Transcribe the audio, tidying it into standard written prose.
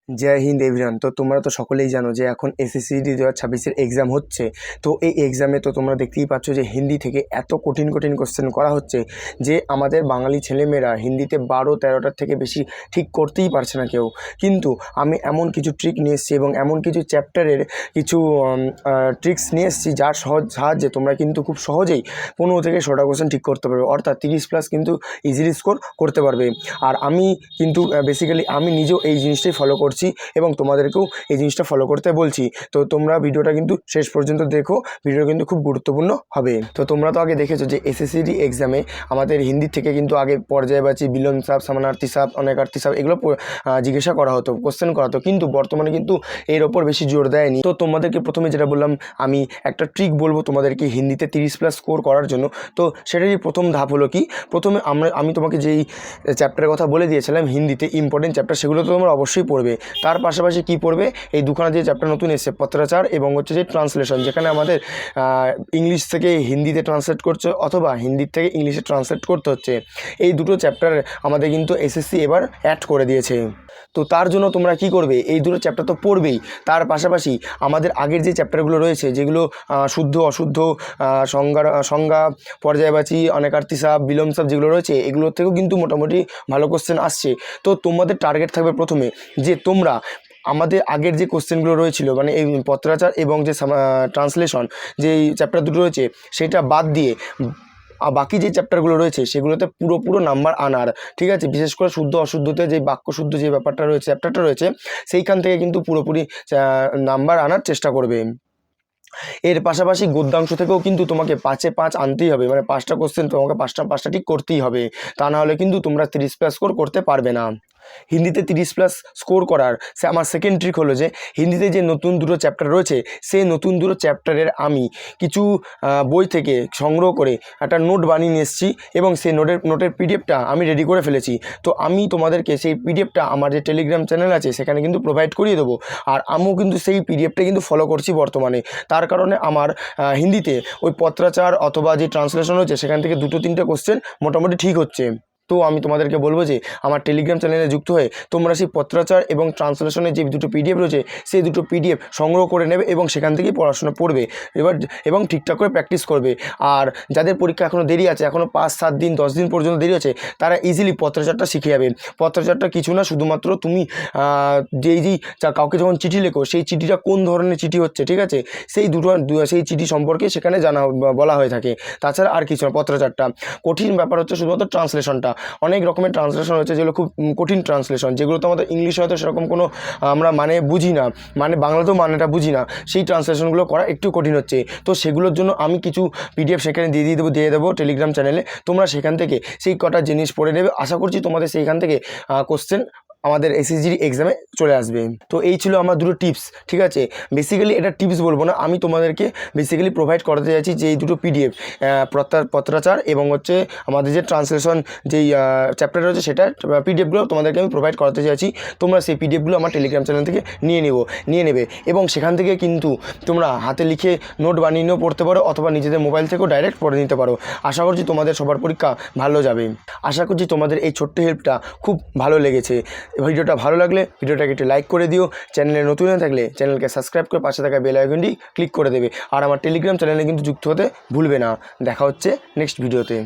জয় Hind everyone. তো তোমরা তো সকলেই জানো যে এখন এসএসসি 2026-এর এক্সাম হচ্ছে। তো এই এক্সামে তো তোমরা দেখতেই পাচ্ছ যে হিন্দি থেকে এত কঠিন কঠিন কোশ্চেন করা হচ্ছে যে আমাদের বাঙালি ছেলেমেয়েরা হিন্দিতে 12-13টার থেকে বেশি ঠিক করতেই পারছে না কেউ। কিন্তু আমি এমন কিছু ট্রিক নিয়ে এসেছি এবং এমন কিছু চ্যাপ্টারের কিছু ট্রিক্স নিয়ে এসেছি যার সাহায্যে তোমরা কিন্তু খুব সহজেই 15 থেকে 16টা কোশ্চেন ঠিক করতে পারবে, অর্থাৎ 30+ কিন্তু ইজিলি স্কোর করতে পারবে। আর আমি কিন্তু বেসিক্যালি আমি নিজেও এই জিনিসটাই ফলো করছি এবং তোমাদেরকেও এই জিনিসটা ফলো করতে বলছি। তো তোমরা ভিডিওটা কিন্তু শেষ পর্যন্ত দেখো, ভিডিও কিন্তু খুব গুরুত্বপূর্ণ হবে। তো তোমরা তো আগে দেখেছো যে এসএসসি এক্সামে আমাদের হিন্দি থেকে কিন্তু আগে পর্যায়বাচী, বিলোম সাপ, সমানার্থী সাপ, অনেকার্থী সাপ এগুলো জিজ্ঞাসা করা হতো, কোশ্চেন করা হতো, কিন্তু বর্তমানে কিন্তু এর ওপর বেশি জোর দেয়নি। তো তোমাদেরকে প্রথমে যেটা বললাম, আমি একটা ট্রিক বলবো তোমাদেরকে হিন্দিতে 30+ স্কোর করার জন্য। তো সেটারই প্রথম ধাপ হলো কি, প্রথমে আমি তোমাকে যেই চ্যাপ্টারের কথা বলে দিয়েছিলাম হিন্দিতে ইম্পর্টেন্ট চ্যাপ্টার, সেগুলো তো তোমরা অবশ্যই পড়বে। তার পাশাপাশি কি পড়বে, এই দুখানা যে চ্যাপ্টার নতুন এসেছে, পত্রাচার এবং হচ্ছে যে ট্রান্সলেশন, যেখানে আমাদের ইংলিশ থেকে হিন্দিতে ট্রান্সলেট করছে অথবা হিন্দির থেকে ইংলিশে ট্রান্সলেট করতে হচ্ছে। এই দুটো চ্যাপ্টার আমাদের কিন্তু এসএসসি এবার অ্যাড করে দিয়েছে। তো তার জন্য তোমরা কি করবে, এই দুটো চ্যাপ্টার তো পড়বেই, তার পাশাপাশি আমাদের আগের যে চ্যাপ্টারগুলো রয়েছে যেগুলো শুদ্ধ অশুদ্ধ, সংজ্ঞা, পর্যায়বাচী, অনেকার্থী সাপ, বিলোম সাপ যেগুলো রয়েছে, এগুলোর থেকেও কিন্তু মোটামুটি ভালো কোশ্চেন আসছে। তো তোমাদের টার্গেট থাকবে প্রথমে যে তোমরা আমাদের আগের যে কোশ্চেনগুলো রয়েছিল, মানে এই পত্রাচার এবং যে ট্রান্সলেশন যেই চ্যাপ্টার দুটো রয়েছে সেটা বাদ দিয়ে বাকি যে চ্যাপ্টারগুলো রয়েছে সেগুলোতে পুরো নাম্বার আনার, ঠিক আছে। বিশেষ করে শুদ্ধ অশুদ্ধতে যে বাক্য শুদ্ধ যে ব্যাপারটা রয়েছে, চ্যাপ্টারটা রয়েছে, সেইখান থেকে কিন্তু পুরোপুরি নাম্বার আনার চেষ্টা করবে। এর পাশাপাশি গদ্যাংশ থেকেও কিন্তু তোমাকে 5-এ 5 আনতেই হবে, মানে 5টা কোশ্চেন তোমাকে 5টা ঠিক করতেই হবে, তা না হলে কিন্তু তোমরা 30+ স্কোর করতে পারবে না। হিন্দিতে 30+ স্কোর করার আমার সেকেন্ড ট্রিক হলো যে হিন্দিতে যে নতুন দুটো চ্যাপ্টার রয়েছে সেই নতুন দুটো চ্যাপ্টারের আমি কিছু বই থেকে সংগ্রহ করে একটা নোট বানিয়ে নিয়ে এসেছি এবং সেই নোটের পিডিএফটা আমি রেডি করে ফেলেছি। তো আমি তোমাদেরকে সেই পিডিএফটা আমার যে টেলিগ্রাম চ্যানেল আছে সেখানে কিন্তু প্রোভাইড করিয়ে দেবো। আর আমিও কিন্তু সেই পিডিএফটা কিন্তু ফলো করছি বর্তমানে, তার কারণে আমার হিন্দিতে ওই পত্রাচার অথবা যে ট্রান্সলেশন হচ্ছে সেখান থেকে 2-3টে কোশ্চেন মোটামুটি ঠিক হচ্ছে। তো আমি তোমাদেরকে বলবো যে আমার টেলিগ্রাম চ্যানেলে যুক্ত হয়ে তোমরা সেই পত্রাচার এবং ট্রান্সলেশনের যে দুটো পিডিএফ রয়েছে সেই দুটো পিডিএফ সংগ্রহ করে নেবে এবং সেখান থেকেই পড়াশোনা পড়বে এবং ঠিকঠাক করে প্র্যাকটিস করবে। আর যাদের পরীক্ষা এখনও দেরি আছে, এখনও 5-7 দিন 10 দিন পর্যন্ত দেরি আছে, তারা ইজিলি পত্রাচারটা শিখে যাবে। পত্রাচারটা কিছু না, শুধুমাত্র তুমি কাউকে যখন চিঠি লেখো সেই চিঠিটা কোন ধরনের চিঠি হচ্ছে, ঠিক আছে, সেই চিঠি সম্পর্কে সেখানে বলা হয়ে থাকে। তাছাড়া আর কিছু না। পত্রাচারটা কঠিন ব্যাপার হচ্ছে শুধুমাত্র ট্রান্সলেশনটা। অনেক রকমের ট্রান্সলেশন হচ্ছে যেগুলো খুব কঠিন ট্রান্সলেশন, যেগুলো তো আমাদের ইংলিশে হয়তো সেরকম কোনো আমরা মানে বুঝি না, মানে বাংলাতেও মানেটা বুঝি না, সেই ট্রান্সলেশনগুলো করা একটু কঠিন হচ্ছে। তো সেগুলোর জন্য আমি কিছু পিডিএফ সেখানে দিয়ে দেবো টেলিগ্রাম চ্যানেলে, তোমরা সেখান থেকে সেই কটা জিনিস পড়ে নেবে। আশা করছি তোমাদের সেইখান থেকে কোশ্চেন আমাদের এসএসসি এক্সামে চলে আসবে। তো এই ছিল আমার দুটো টিপস, ঠিক আছে। বেসিক্যালি এটা টিপস বলবো না, আমি তোমাদেরকে বেসিক্যালি প্রোভাইড করতে চাইছি যে এই দুটো পিডিএফ, পত্রাচার এবং হচ্ছে আমাদের যে ট্রান্সলেশন যেই চ্যাপ্টার রয়েছে সেটা পিডিএফগুলো তোমাদেরকে আমি প্রোভাইড করতে চাইছি। তোমরা সেই পিডিএফগুলো আমার টেলিগ্রাম চ্যানেল থেকে নিয়ে নেবে এবং সেখান থেকে কিন্তু তোমরা হাতে লিখে নোট বানিয়ে নিয়েও পড়তে পারো অথবা নিজেদের মোবাইল থেকেও ডাইরেক্ট পড়ে নিতে পারো। আশা করছি তোমাদের সবার পরীক্ষা ভালো যাবে। আশা করছি তোমাদের এই ছোট্ট হেল্পটা খুব ভালো লেগেছে। ভিডিওটা ভালো লাগলে ভিডিওটাকে একটু লাইক করে দিও, চ্যানেলে নতুন হয়ে থাকলে চ্যানেলকে সাবস্ক্রাইব করে পাশে থাকা বেল আইকনটি ক্লিক করে দেবে। আর আমার টেলিগ্রাম চ্যানেলে কিন্তু যুক্ত হতে ভুলবে না। দেখা হচ্ছে নেক্সট ভিডিওতে।